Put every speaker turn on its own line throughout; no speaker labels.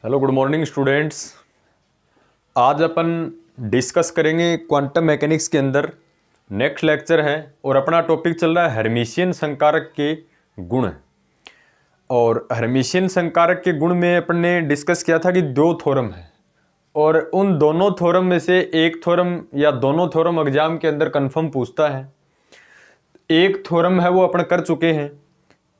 Hello good morning students. आज अपन discuss करेंगे quantum mechanics के अंदर नेक्स्ट लेक्चर है और अपना टॉपिक चल रहा है हर्मिशियन संकारक के गुण। और हर्मिशियन संकारक के गुण में अपन ने डिस्कस किया था कि दो थ्योरम है और उन दोनों थ्योरम में से एक थ्योरम या दोनों थ्योरम एग्जाम के अंदर कंफर्म पूछता है। एक थ्योरम है वो अपन कर चुके हैं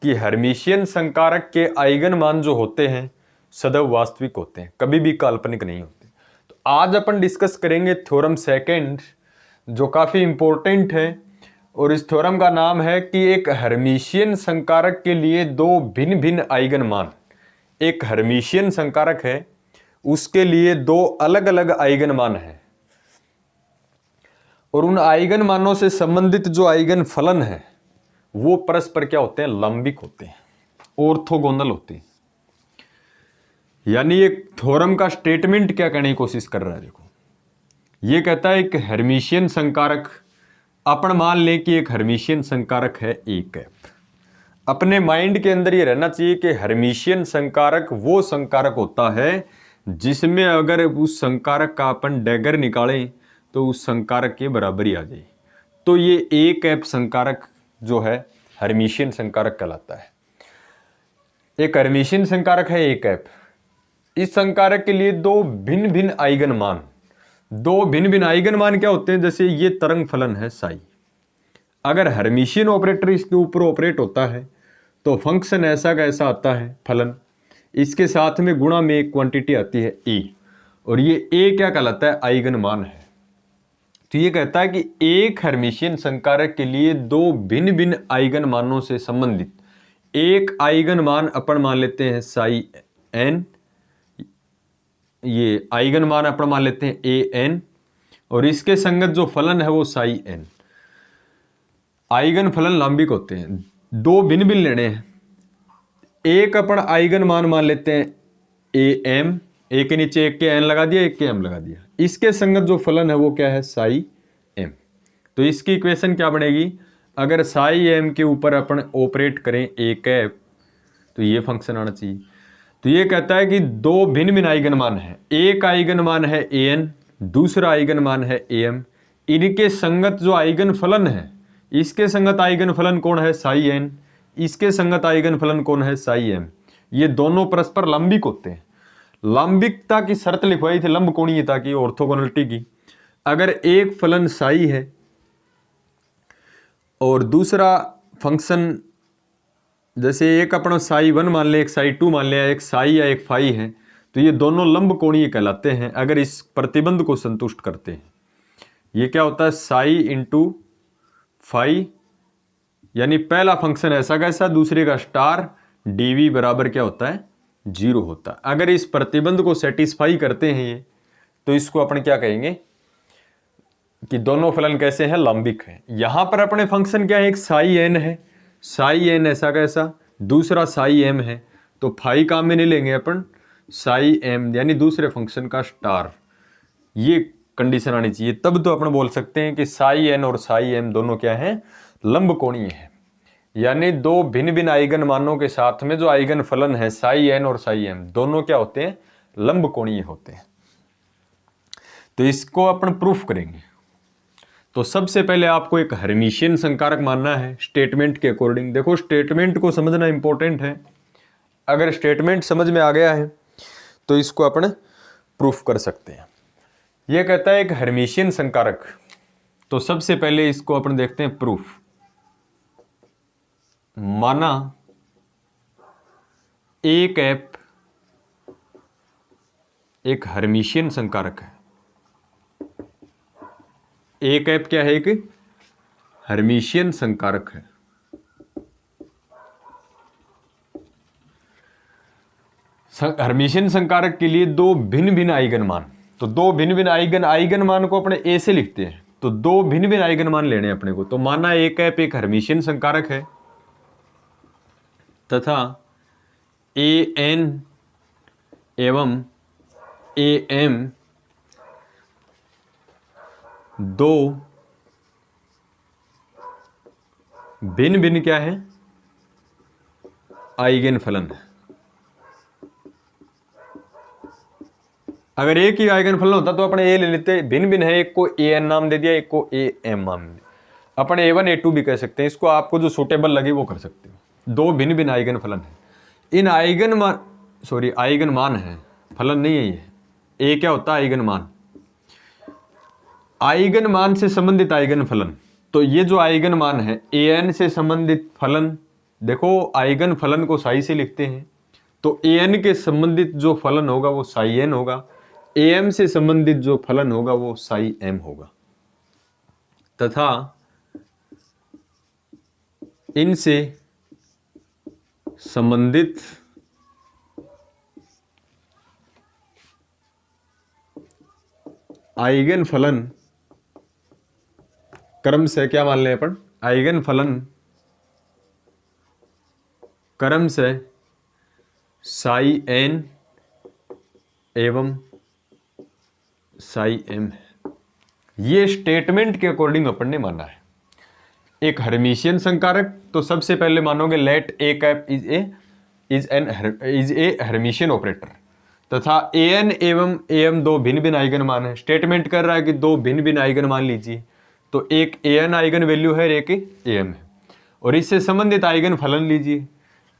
कि हर्मिशियन संकारक के आइगन मान जो होते हैं सदैव वास्तविक होते हैं, कभी भी काल्पनिक नहीं होते। तो आज अपन डिस्कस करेंगे थ्योरम सेकंड जो काफी इंपॉर्टेंट है और इस थ्योरम का नाम है कि एक हर्मिशियन संकारक के लिए दो भिन्न भिन्न आइगन मान। एक हर्मिशियन संकारक है उसके लिए दो अलग अलग आइगन मान है और उन आइगन मानों से संबंधित जो आइगन फलन है वो परस्पर क्या होते हैं, लंबिक होते हैं, ऑर्थोगोनल होते हैं। यानी एक थ्योरम का स्टेटमेंट क्या कहने की कोशिश कर रहा है, देखो ये कहता है एक हर्मिशियन संकारक, अपन मान लें कि एक हर्मिशियन संकारक है ए कैप। अपने माइंड के अंदर ये रहना चाहिए कि हर्मिशियन संकारक वो संकारक होता है जिसमें अगर उस संकारक का अपन डैगर निकालें तो उस संकारक के बराबर ही आ जाए। तो ये ए कैप संकारक जो है हर्मिशियन संकारक कहलाता है। एक हर्मिशियन संकारक है ए कैप। इस संकारक के लिए दो भिन्न भिन्न आइगन मान, दो भिन्न भिन्न आइगन मान क्या होते हैं, जैसे ये तरंग फलन है साई। अगर हर्मिशियन ऑपरेटर इसके ऊपर ऑपरेट होता है तो फंक्शन ऐसा का ऐसा आता है फलन, इसके साथ में गुणा में एक क्वांटिटी आती है ए और ये ए क्या कहलाता है, आइगन मान है। तो ये कहता है कि एक हर्मिशियन संकारक के लिए दो भिन्न भिन्न आइगन मानों से संबंधित एक आइगन मान अपन मान लेते हैं साई एन, ये आइगन मान अपन मान लेते हैं ए एन और इसके संगत जो फलन है वो साई एन। आइगन फलन लंबिक होते हैं, दो भिन्न भिन्न लेने हैं। एक अपन आइगन मान लेते हैं ए एम, ए के नीचे एक के एन लगा दिया, एक के एम लगा दिया। इसके संगत जो फलन है वो क्या है, साई एम। तो इसकी इक्वेशन क्या बनेगी, अगर साई एम के ऊपर अपन ऑपरेट करें ए कैप तो ये फंक्शन आना चाहिए। तो ये कहता है कि दो भिन्न भिन्न आइगन मान है, एक आइगन मान है ए एन, दूसरा आइगन मान है ए एम। इनके संगत जो आइगन फलन है, इसके संगत आइगन फलन कौन है, साई एन, इसके संगत आइगन फलन कौन है, साई एम। ये दोनों परस्पर लंबिक होते हैं। लंबिकता की शर्त लिखवाई थी लंबकोणीयता की, ऑर्थोगोनलिटी की। अगर एक फलन साई है और दूसरा फंक्शन, जैसे एक अपन साई वन मान ले, एक साई टू मान लिया, एक साई या एक फाई है, तो ये दोनों लंब कोणीय कहलाते हैं अगर इस प्रतिबंध को संतुष्ट करते हैं। ये क्या होता है, साई इंटू फाई, यानी पहला फंक्शन ऐसा कैसा, दूसरे का स्टार, डीवी बराबर क्या होता है, 0 होता है। अगर इस प्रतिबंध को सेटिस्फाई करते हैं ये, तो इसको अपन क्या कहेंगे कि दोनों फलन कैसे हैं, लंबिक है। यहां पर अपने फंक्शन क्या है, एक साई एन है, साई एन ऐसा कैसा, दूसरा साई एम है, तो फाई काम में नहीं लेंगे अपन, साई एम यानी दूसरे फंक्शन का स्टार। ये कंडीशन आनी चाहिए, तब तो अपन बोल सकते हैं कि साई एन और साई एम दोनों क्या है, लंबकोणीय है। यानी दो भिन्न भिन्न आइगन मानों के साथ में जो आइगन फलन है साई एन और साई एम दोनों क्या होते हैं, लंबकोणीय होते हैं। तो इसको अपन प्रूफ करेंगे। तो सबसे पहले आपको एक हर्मिशियन संकारक मानना है स्टेटमेंट के अकॉर्डिंग। देखो स्टेटमेंट को समझना इंपॉर्टेंट है, अगर स्टेटमेंट समझ में आ गया है तो इसको अपन प्रूफ कर सकते हैं। यह कहता है एक हर्मिशियन संकारक, तो सबसे पहले इसको अपन देखते हैं प्रूफ। माना ए कैप एक हर्मिशियन संकारक है। ए कैप क्या है, एक हर्मिशियन संकारक है। हर्मिशियन संकारक के लिए दो भिन्न भिन्न आइगन मान, तो दो भिन्न भिन्न आइगन मान को अपने ए से लिखते हैं, तो दो भिन्न भिन्न आइगन मान लेने अपने को। तो माना ए कैप एक हर्मिशियन संकारक है तथा ए एन एवं ए एम दो भिन्न भिन्न क्या है, आइगन फलन है। अगर एक ही आइगन फलन होता तो अपने ए ले लेते, भिन्न भिन्न है, एक को ए एन नाम दे दिया, एक को ए एम नाम दे दिया, अपने A1 A2 भी कह सकते हैं, इसको आपको जो सूटेबल लगे वो कर सकते हो। दो भिन्न भिन्न आइगन फलन है, इन आइगन मान है, फलन नहीं है ये। ए क्या होता है? आइगन मान। आइगन मान से संबंधित आइगन फलन, तो ये जो आइगन मान है an से संबंधित फलन, देखो आइगन फलन को साई से लिखते हैं, तो an के संबंधित जो फलन होगा वो साई n होगा, am से संबंधित जो फलन होगा वो साई m होगा, तथा इनसे संबंधित आइगन फलन क्रम से क्या मान लें अपन? आइगन फलन क्रम से साई n एवं साई m है। ये स्टेटमेंट के अकॉर्डिंग अपन ने माना है। एक हर्मिशियन संकारक, तो सबसे पहले मानोगे let A cap is a hermitian operator, तथा an एवं am दो भिन्न भिन्न आइगन मान है। स्टेटमेंट कर रहा है कि दो भिन्न भिन्न आइगन मान लीजिए, तो एक an आइगन वैल्यू है, एक am है, और इससे संबंधित आइगन फलन लीजिए।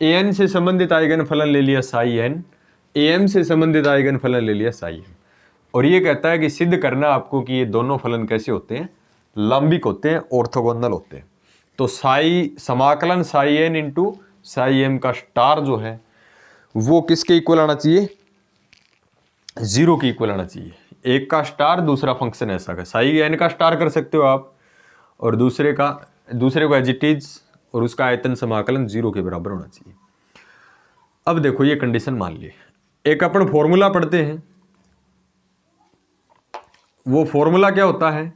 an से संबंधित आइगन फलन ले लिया साई n, am से संबंधित आइगन फलन ले लिया साई m, और ये कहता है कि सिद्ध करना आपको कि ये दोनों फलन कैसे होते हैं? लंबिक होते हैं, ऑर्थोगोनल होते हैं। तो साई समाकलन Sai n into Sai m का स्टार जो है वो किसके इक्वल आना चाहिए? 0 के इक्वल आना चाहिए। एक का स्टार, दूसरा फंक्शन ऐसा का साई n का स्टार कर सकते हो आप, और दूसरे को एज इट इज, और उसका आयतन समाकलन 0 के बराबर होना चाहिए। अब देखो ये कंडीशन मान लिए, एक अपन फॉर्मूला पढ़ते हैं, वो फॉर्मूला क्या होता है?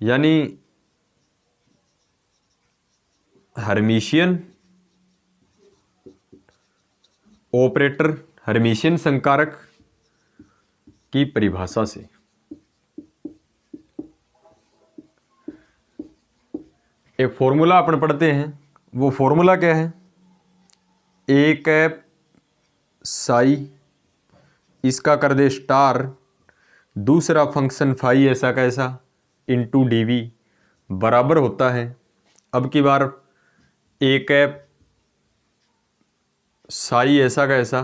यानी हर्मिशियन ऑपरेटर, हर्मिशियन संकारक की परिभाषा से एक फॉर्मूला अपन पढ़ते हैं। वो फॉर्मूला क्या है? ए कैप साई, इसका कर दे स्टार, दूसरा फंक्शन फाई ऐसा कैसा इंटू डी बराबर होता है, अब की बार ए कैप साई ऐसा कैसा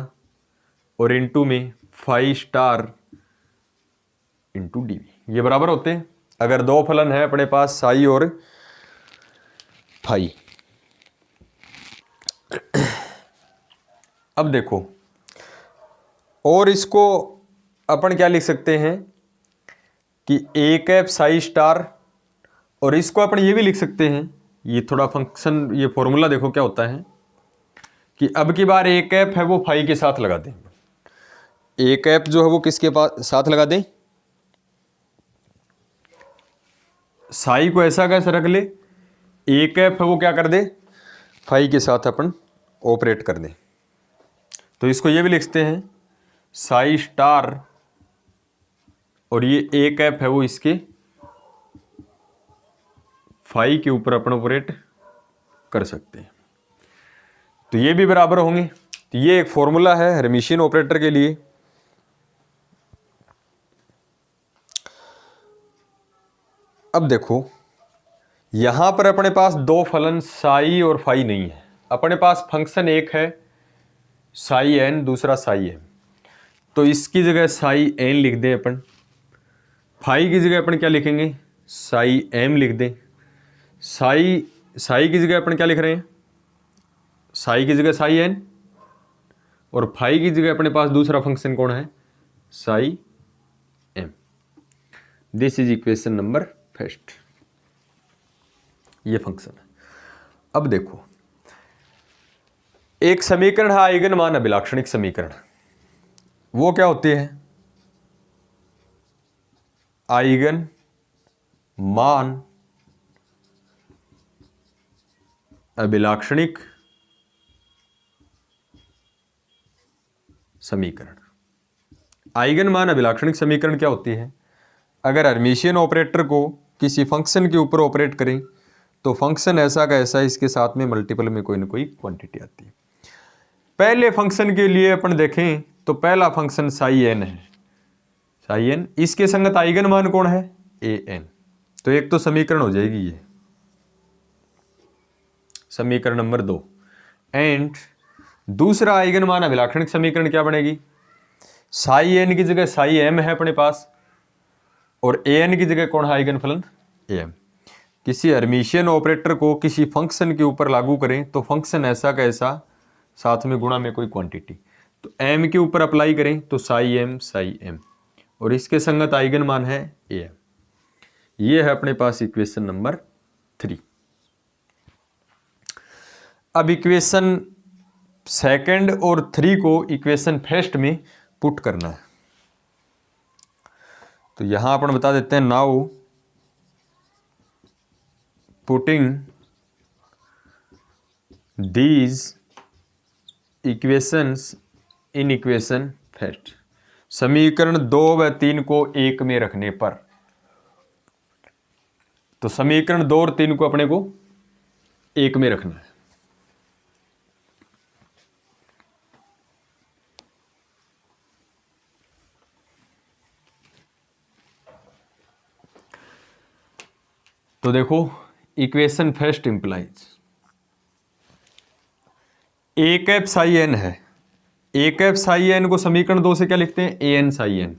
और इंटू में फाई स्टार इंटू डी, ये बराबर होते हैं। अगर दो फलन है अपने पास साई और फाई। अब देखो, और इसको अपन क्या लिख सकते हैं कि ए कैप साई स्टार, और इसको अपन ये भी लिख सकते हैं, ये थोड़ा फंक्शन, ये फॉर्मूला देखो क्या होता है कि अब की बार ए कैप है वो फाई के साथ लगा दें। ए कैप जो है वो किसके पास साथ लगा दें? साई को ऐसा कैसे रख ले, ए कैप है वो क्या कर दे? फाई के साथ अपन ऑपरेट कर दें। तो इसको ये भी लिखते हैं साई स्टार, और ये ए कैप है वो इसके फाई के ऊपर अपन ऑपरेट कर सकते हैं, तो ये भी बराबर होंगे। तो ये एक फॉर्मूला है हर्मिशियन ऑपरेटर के लिए। अब देखो यहां पर अपने पास दो फलन साई और फाई नहीं है, अपने पास फंक्शन एक है साई एन, दूसरा साई एम, तो इसकी जगह साई एन लिख दें अपन, फाई की जगह अपन क्या लिखेंगे? साई एम लिख दें। साई की जगह अपन क्या लिख रहे हैं? साई की जगह साई एन, और फाई की जगह अपने पास दूसरा फंक्शन कौन है? Psi M. This is equation number first, ये फंक्शन है। अब देखो एक समीकरण है आइगन मान अभिलाक्षणिक समीकरण, वो क्या होते हैं? आइगन मान अभिलाक्षणिक समीकरण। आइगन मान अभिलाक्षणिक समीकरण क्या होती है? अगर हर्मिशियन ऑपरेटर को किसी फंक्शन के ऊपर ऑपरेट करें तो फंक्शन ऐसा का ऐसा इसके साथ में मल्टीपल में कोई ना कोई क्वांटिटी आती है। पहले फंक्शन के लिए अपन देखें तो पहला फंक्शन साई एन है, साई एन, इसके संगत आइगन मान कौन है, ए एन। तो एक तो समीकरण हो जाएगी ये, समीकरण नंबर 2। एंड दूसरा आइगन मान अभिलाक्षणिक समीकरण क्या बनेगी, साई एन की जगह साई एम है अपने पास, और ए एन की जगह कौन है आइगन फलन, ए एम। किसी हर्मिशियन ऑपरेटर को किसी फंक्शन के ऊपर लागू करें तो फंक्शन ऐसा का ऐसा, साथ में गुणा में कोई क्वांटिटी, तो एम के ऊपर अप्लाई करें तो साई एम, और इसके संगत आइगन मान है ए एम। ये है अपने पास इक्वेशन नंबर 3। अब इक्वेशन सेकंड और 3 को इक्वेशन फर्स्ट में पुट करना है। तो यहां अपन बता देते हैं, now putting these equations in equation first, समीकरण 2 व 3 को एक में रखने पर, तो समीकरण 2 और 3 को अपने को एक में रखना है। तो देखो equation first implies A cap Sai N है, ए कैप साई एन को समीकरण 2 से क्या लिखते हैं, ए एन साई एन।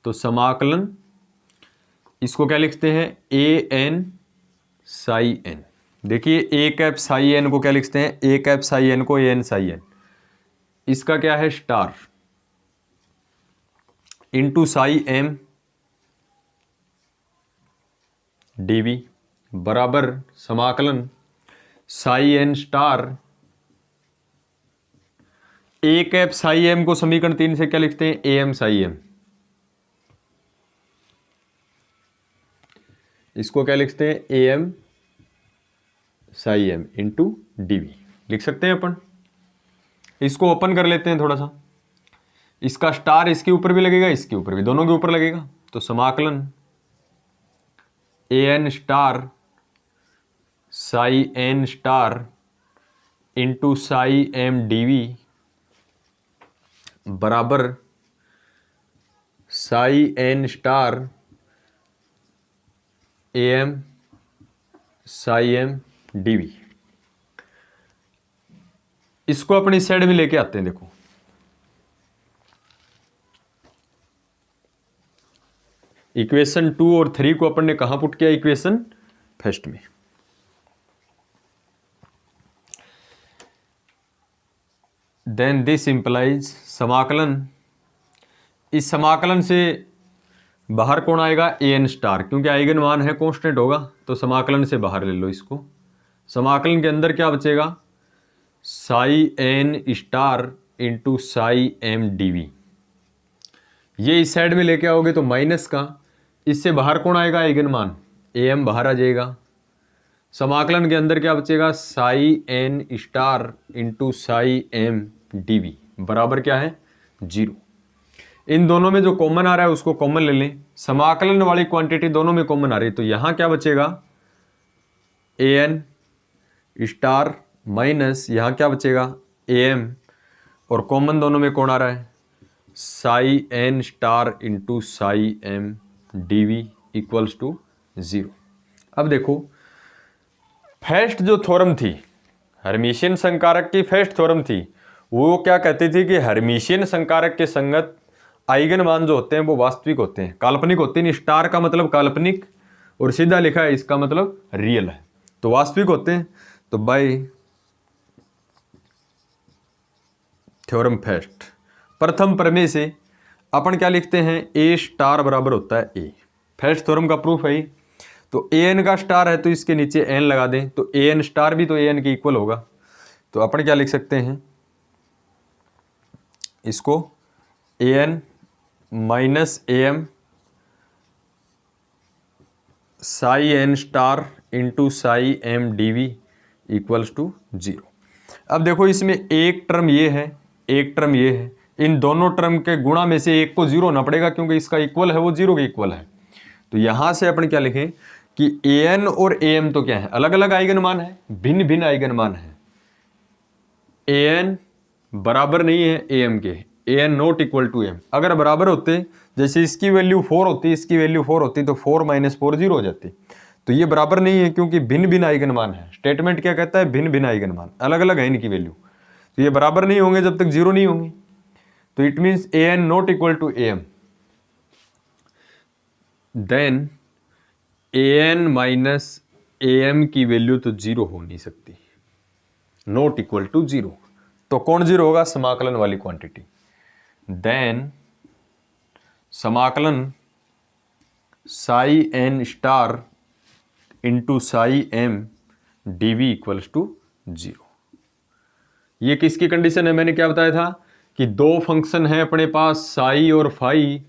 तो समाकलन इसको क्या लिखते हैं, ए एन साई एन। देखिए ए कैप साई एन को क्या लिखते हैं, ए कैप साई एन को ए एन साई एन, इसका क्या है star into psi M DV बराबर समाकलन psi N star, A cap psi M को समीकरण 3 से क्या लिखते हैं, ए एम साई एम, इसको क्या लिखते हैं, A M psi M into DV लिख सकते हैं अपन। इसको ओपन कर लेते हैं थोड़ा सा, इसका स्टार इसके ऊपर भी लगेगा, इसके ऊपर भी, दोनों के ऊपर लगेगा। तो समाकलन A N star psi N star into psi M DV बराबर psi N star A M psi M DV. इसको अपनी साइड में लेके आते हैं। देखो इक्वेशन 2 और 3 को अपन ने कहां पुट किया, इक्वेशन फर्स्ट में। देन दिस इंप्लाइज समाकलन, इस समाकलन से बाहर कौन आएगा, ए एन स्टार, क्योंकि आइगन मान है कांस्टेंट होगा, तो समाकलन से बाहर ले लो इसको। समाकलन के अंदर क्या बचेगा, psi N star into psi M DV. ये इस साइड में लेके आओगे तो माइनस का, इससे बाहर कौन आएगा, आइगन मान ए एम बाहर आ जाएगा। समाकलन के अंदर क्या बचेगा, psi N star into psi M DV बराबर क्या है, 0। इन दोनों में जो कॉमन आ रहा है उसको कॉमन ले लें। समाकलन वाली क्वांटिटी दोनों में कॉमन आ रही है, तो यहां क्या बचेगा, ए एन स्टार माइनस यहां क्या बचेगा, ए एम, और कॉमन दोनों में कौन आ रहा है, psi N star into psi M DV equals to 0। अब देखो फर्स्ट जो थ्योरम थी, हर्मिशियन संकारक की फर्स्ट थ्योरम थी, वो क्या कहती थी कि हर्मिशियन संकारक के संगत आइगन मान जो होते हैं वो वास्तविक होते हैं, काल्पनिक होते नहीं। स्टार का मतलब काल्पनिक और सीधा लिखा है इसका मतलब रियल है, तो वास्तविक होते हैं। तो बाय थ्योरम फर्स्ट, प्रथम प्रमेय से अपन क्या लिखते हैं, ए स्टार बराबर होता है ए। फर्स्ट थ्योरम का प्रूफ है। तो ए एन का स्टार है तो इसके नीचे एन लगा दें, तो ए एन स्टार भी तो ए एन के इक्वल होगा। तो अपन क्या लिख सकते हैं, इसको A N minus A M psi N star into psi M DV equals to 0। अब देखो इसमें एक टर्म ये है, एक टर्म ये है, इन दोनों टर्म के गुणा में से एक को 0 होना पड़ेगा, क्योंकि इसका इक्वल है वो 0 के इक्वल है। तो यहां से अपन क्या लिखें कि ए एन और ए एम तो क्या है, अलग अलग आइगन मान है, भिन्न भिन्न आइगन मान है। ए एन बराबर नहीं है ए एम के, A N not equal to M. अगर बराबर होते, जैसे इसकी वैल्यू 4 होती, इसकी वैल्यू 4 होती, तो 4 - 4 0 हो जाती। तो ये बराबर नहीं है क्योंकि भिन्न भिन्न आइगन मान है। स्टेटमेंट क्या कहता है? भिन्न भिन्न आइगन मान, अलग अलग है इनकी वैल्यू, तो ये बराबर नहीं होंगे जब तक 0 नहीं होंगे। तो it means A N not equal to A M, then A N minus A M की वैल्यू तो 0 हो नहीं सकती, नॉट इक्वल टू 0। तो कौन 0 होगा? समाकलन वाली क्वांटिटी। देन समाकलन psi N star into psi M D V equals to 0। ये किसकी कंडीशन है? मैंने क्या बताया था कि दो फंक्शन है अपने पास, साई और फाई।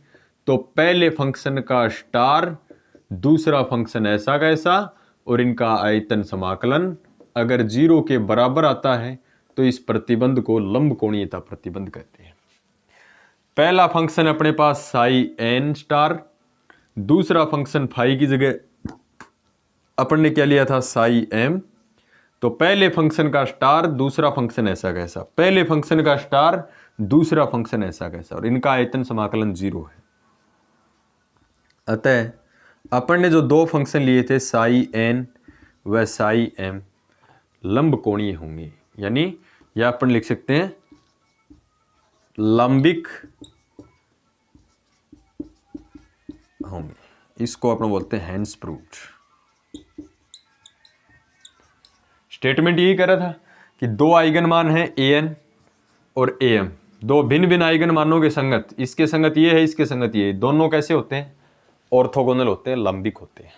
तो पहले फंक्शन का स्टार, दूसरा फंक्शन ऐसा कैसा, और इनका आयतन समाकलन अगर 0 के बराबर आता है तो इस प्रतिबंध को लंब कोणीयता प्रतिबंध कहते हैं। पहला फंक्शन अपने पास साई एन स्टार, दूसरा फंक्शन फाई की जगह अपन ने क्या लिया था? साई एम। तो पहले फंक्शन का स्टार, दूसरा फंक्शन ऐसा कैसा, पहले फंक्शन का स्टार, दूसरा फंक्शन ऐसा कैसा, और इनका आयतन समाकलन 0 है। अतः अपन ने जो दो फंक्शन लिए थे साई एन व साई एम लंब कोणीय होंगे, यानी यह अपन लिख सकते हैं लंबिक होंगे। इसको अपन बोलते हैं हेंस प्रूव्ड। स्टेटमेंट यही कह रहा था कि दो आइगन मान हैं ए एन और ए एम, दो भिन्न भिन्न आइगन मानों के संगत, इसके संगत ये है, इसके संगत ये है, दोनों कैसे होते हैं? ऑर्थोगोनल होते हैं, लंबिक होते हैं।